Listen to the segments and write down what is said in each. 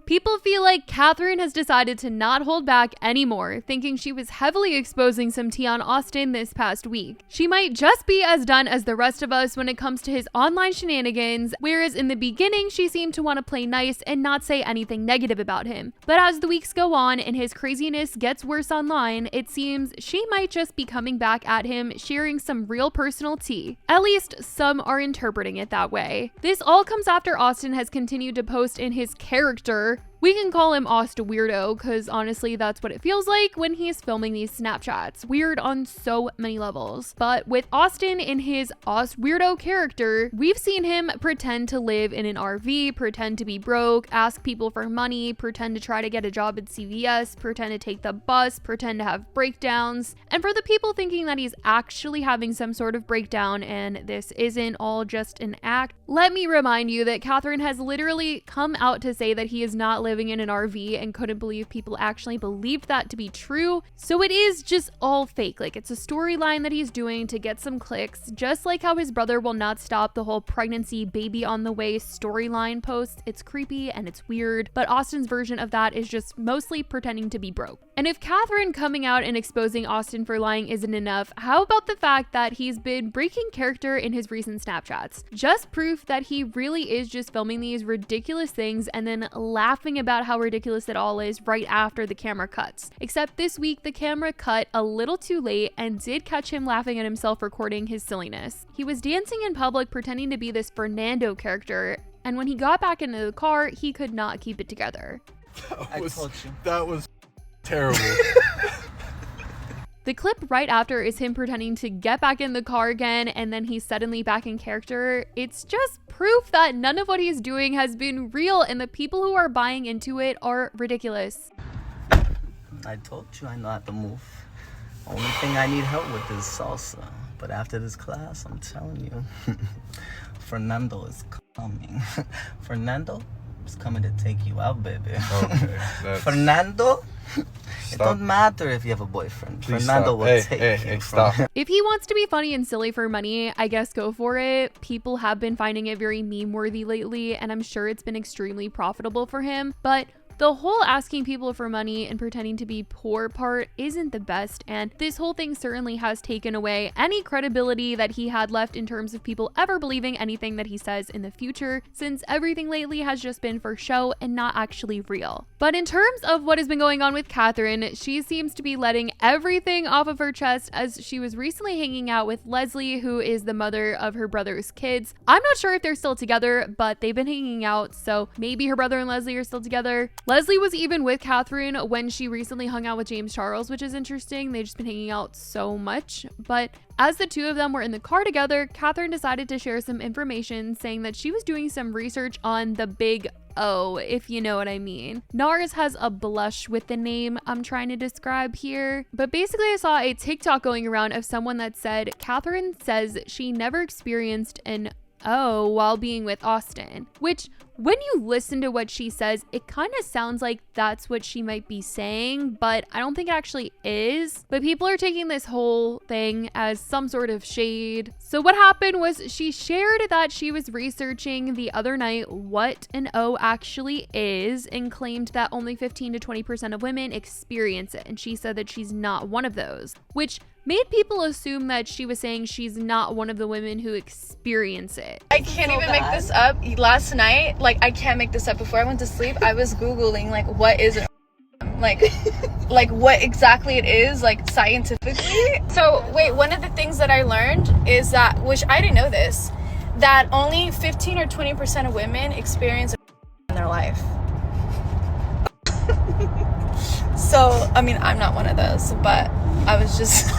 People feel like Catherine has decided to not hold back anymore, thinking she was heavily exposing some tea on Austin this past week. She might just be as done as the rest of us when it comes to his online shenanigans, whereas in the beginning she seemed to want to play nice and not say anything negative about him. But as the weeks go on and his craziness gets worse online, it seems she might just be coming back at him, sharing some real personal tea. At least some are interpreting it that way. This all comes after Austin has continued to post in his character. We can call him Aust Weirdo, because honestly that's what it feels like when he's filming these Snapchats. Weird on so many levels. But with Austin in his Aust Weirdo character, we've seen him pretend to live in an RV, pretend to be broke, ask people for money, pretend to try to get a job at CVS, pretend to take the bus, pretend to have breakdowns. And for the people thinking that he's actually having some sort of breakdown and this isn't all just an act, let me remind you that Catherine has literally come out to say that he is not living in an RV and couldn't believe people actually believed that to be true. So it is just all fake. Like, it's a storyline that he's doing to get some clicks, just like how his brother will not stop the whole pregnancy baby on the way storyline posts. It's creepy and it's weird, but Austin's version of that is just mostly pretending to be broke. And if Catherine coming out and exposing Austin for lying isn't enough, how about the fact that he's been breaking character in his recent Snapchats? Just proof that he really is just filming these ridiculous things and then laughing about how ridiculous it all is right after the camera cuts. Except this week the camera cut a little too late and did catch him laughing at himself recording his silliness. He was dancing in public pretending to be this Fernando character, and when he got back into the car, he could not keep it together. That was terrible. The clip right after is him pretending to get back in the car again, and then he's suddenly back in character. It's just proof that none of what he's doing has been real, and the people who are buying into it are ridiculous. I told you I know how to move. Only thing I need help with is salsa. But after this class, I'm telling you, Fernando is coming. Fernando is coming to take you out, baby. Okay, Fernando? Stop. It don't matter if you have a boyfriend. Please Fernando stop. will take you from him. If he wants to be funny and silly for money, I guess go for it. People have been finding it very meme-worthy lately, and I'm sure it's been extremely profitable for him, but the whole asking people for money and pretending to be poor part isn't the best, and this whole thing certainly has taken away any credibility that he had left in terms of people ever believing anything that he says in the future, since everything lately has just been for show and not actually real. But in terms of what has been going on with Catherine, she seems to be letting everything off of her chest, as she was recently hanging out with Leslie, who is the mother of her brother's kids. I'm not sure if they're still together, but they've been hanging out, so maybe her brother and Leslie are still together. Leslie was even with Catherine when she recently hung out with James Charles, which is interesting. They've just been hanging out so much. But as the two of them were in the car together, Catherine decided to share some information saying that she was doing some research on the Big O, if you know what I mean. NARS has a blush with the name I'm trying to describe here. But basically I saw a TikTok going around of someone that said Catherine says she never experienced an O while being with Austin, which when you listen to what she says, it kind of sounds like that's what she might be saying, but I don't think it actually is. But people are taking this whole thing as some sort of shade. So what happened was she shared that she was researching the other night what an O actually is and claimed that only 15 to 20% of women experience it. And she said that she's not one of those, which made people assume that she was saying she's not one of the women who experience it. I can't even make this up. Last night, I can't make this up. Before I went to sleep, I was Googling, what is it? Like what exactly it is, scientifically. So, wait, one of the things that I learned is that, which I didn't know this, that only 15 or 20% of women experience in their life. So, I mean, I'm not one of those, but I was just...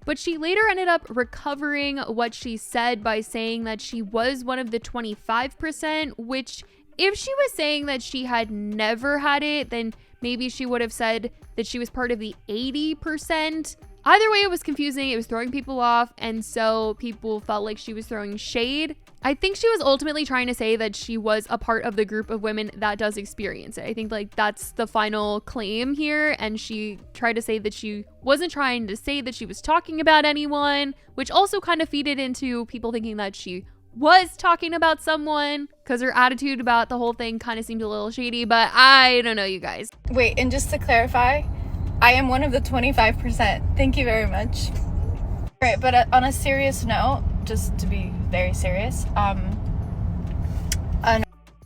But she later ended up recovering what she said by saying that she was one of the 25%, which if she was saying that she had never had it, then maybe she would have said that she was part of the 80%. Either way, it was confusing. It was throwing people off, and so people felt like she was throwing shade. I think she was ultimately trying to say that she was a part of the group of women that does experience it. I think that's the final claim here, and she tried to say that she wasn't trying to say that she was talking about anyone, which also kind of feeded into people thinking that she was talking about someone, because her attitude about the whole thing kind of seemed a little shady, but I don't know, you guys. Wait, and just to clarify, I am one of the 25%. Thank you very much. Right, but on a serious note, just to be very serious,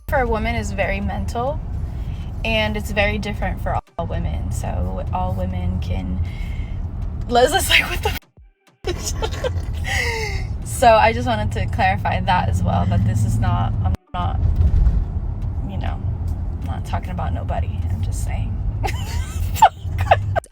for a woman is very mental, and it's very different for all women. So all women can. Liz like, what the So I just wanted to clarify that as well, that this is not, I'm not, you know, I'm not talking about nobody. I'm just saying.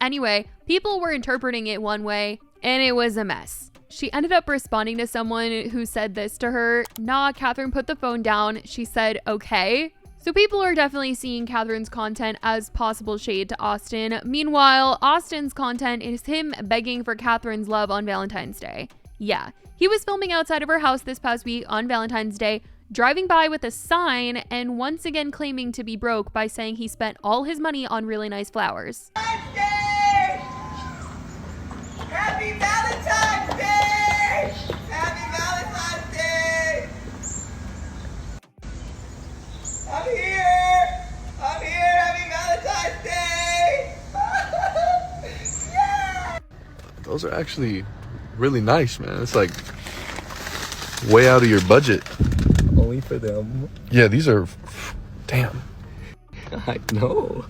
Anyway, people were interpreting it one way, and it was a mess. She ended up responding to someone who said this to her. Nah, Catherine put the phone down. She said, okay. So people are definitely seeing Catherine's content as possible shade to Austin. Meanwhile, Austin's content is him begging for Catherine's love on Valentine's Day. Yeah, he was filming outside of her house this past week on Valentine's Day, driving by with a sign and once again claiming to be broke by saying he spent all his money on really nice flowers. Happy Valentine's Day! Happy Valentine's Day! I'm here! I'm here! Happy Valentine's Day! Yeah! Those are actually really nice, man. It's like way out of your budget. Only for them. Yeah, these are, damn. I know.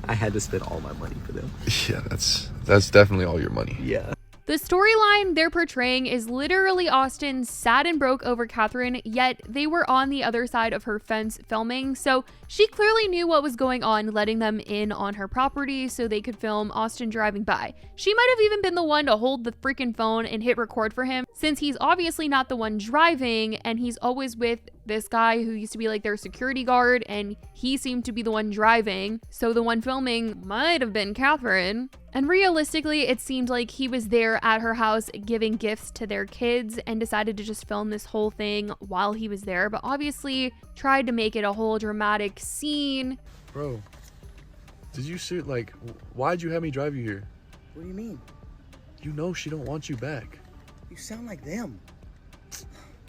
I had to spend all my money for them. Yeah, that's definitely all your money. Yeah. The storyline they're portraying is literally Austin sad and broke over Catherine, yet they were on the other side of her fence filming, so she clearly knew what was going on, letting them in on her property so they could film Austin driving by. She might have even been the one to hold the freaking phone and hit record for him, since he's obviously not the one driving, and he's always with this guy who used to be like their security guard, and he seemed to be the one driving, so the one filming might have been Catherine. And realistically, it seemed like he was there at her house giving gifts to their kids and decided to just film this whole thing while he was there, but obviously tried to make it a whole dramatic scene. Bro, did you see, like, why'd you have me drive you here? What do you mean? You know she don't want you back. You sound like them.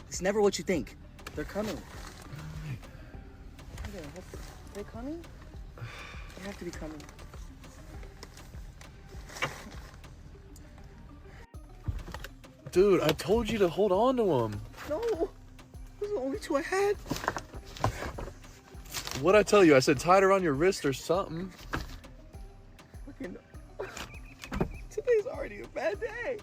It's never what you think. They're coming. They're coming? They have to be coming. Dude, I told you to hold on to them. No, those are the only two I had. What'd I tell you? I said tie it around your wrist or something. Fucking. Today's already a bad day.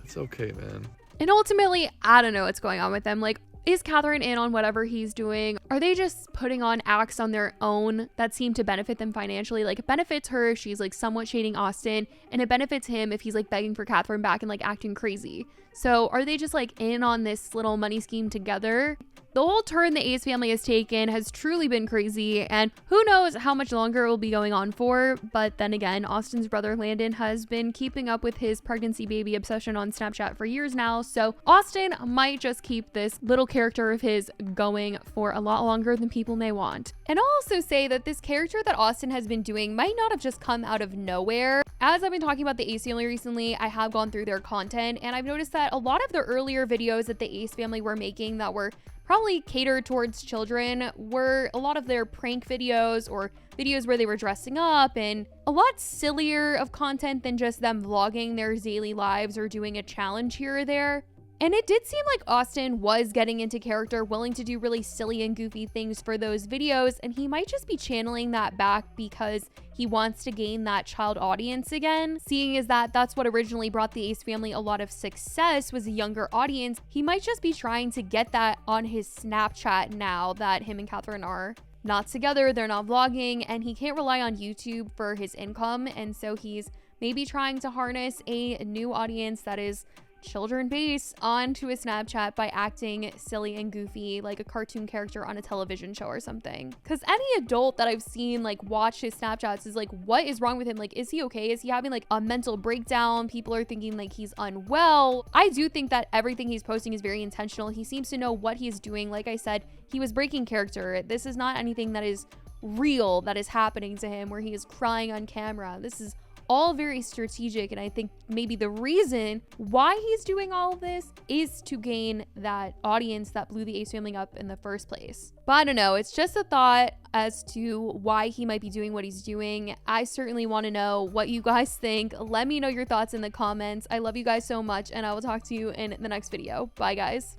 It's okay, man. And ultimately, I don't know what's going on with them. Like, is Catherine in on whatever he's doing? Are they just putting on acts on their own that seem to benefit them financially? Like, it benefits her if she's like somewhat shading Austin, and it benefits him if he's like begging for Catherine back and like acting crazy. So are they just like in on this little money scheme together? The whole turn the Ace family has taken has truly been crazy, and who knows how much longer it will be going on for. But then again, Austin's brother Landon has been keeping up with his pregnancy baby obsession on Snapchat for years now, so Austin might just keep this little character of his going for a lot longer than people may want. And I'll also say that this character that Austin has been doing might not have just come out of nowhere. As I've been talking about the Ace family recently, I have gone through their content, and I've noticed that a lot of the earlier videos that the Ace family were making that were probably catered towards children were a lot of their prank videos or videos where they were dressing up, and a lot sillier of content than just them vlogging their daily lives or doing a challenge here or there. And it did seem like Austin was getting into character, willing to do really silly and goofy things for those videos, and he might just be channeling that back because he wants to gain that child audience again. Seeing as that that's what originally brought the Ace family a lot of success, was a younger audience, he might just be trying to get that on his Snapchat now that him and Catherine are not together, they're not vlogging, and he can't rely on YouTube for his income, and so he's maybe trying to harness a new audience that is children base onto a Snapchat by acting silly and goofy like a cartoon character on a television show or something. Because any adult that I've seen like watch his Snapchats is like, what is wrong with him? Like, is he okay? Is he having like a mental breakdown? People are thinking like he's unwell. I do think that everything he's posting is very intentional. He seems to know what he's doing. Like I said, he was breaking character. This is not anything that is real that is happening to him where he is crying on camera. This is all very strategic, and I think maybe the reason why he's doing all of this is to gain that audience that blew the Ace family up in the first place. But I don't know, it's just a thought as to why he might be doing what he's doing. I certainly want to know what you guys think. Let me know your thoughts in the comments. I love you guys so much, and I will talk to you in the next video. Bye, guys.